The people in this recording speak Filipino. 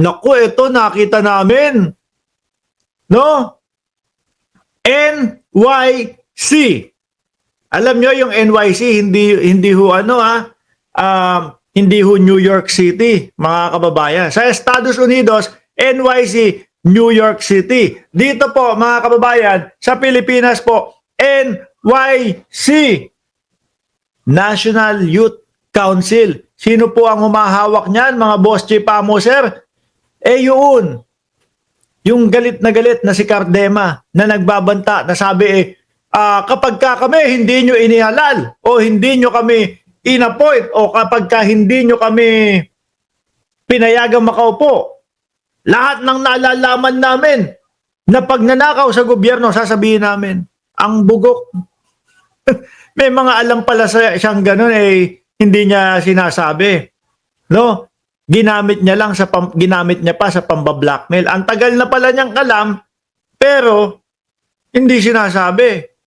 Naku, ito nakita namin. No? NYC. Alam nyo yung NYC, hindi ho hindi ho New York City, mga kababayan. Sa Estados Unidos, NYC, New York City. Dito po, mga kababayan, sa Pilipinas po, NYC, National Youth Council. Sino po ang humahawak niyan, mga boss chipamo, sir? Yun. Yung galit na si Cardema na nagbabanta na sabi kapag kami hindi nyo inihalal o hindi nyo kami inappoint o kapag hindi nyo kami pinayagang makaupo, lahat ng nalalaman namin na pagnanakaw sa gobyerno, sasabihin namin, ang bugok. May mga alam pala siyang ganun hindi niya sinasabi. No? Ginamit niya pa sa pamba-blackmail. Ang tagal na pala niyang alam, pero hindi sinasabi.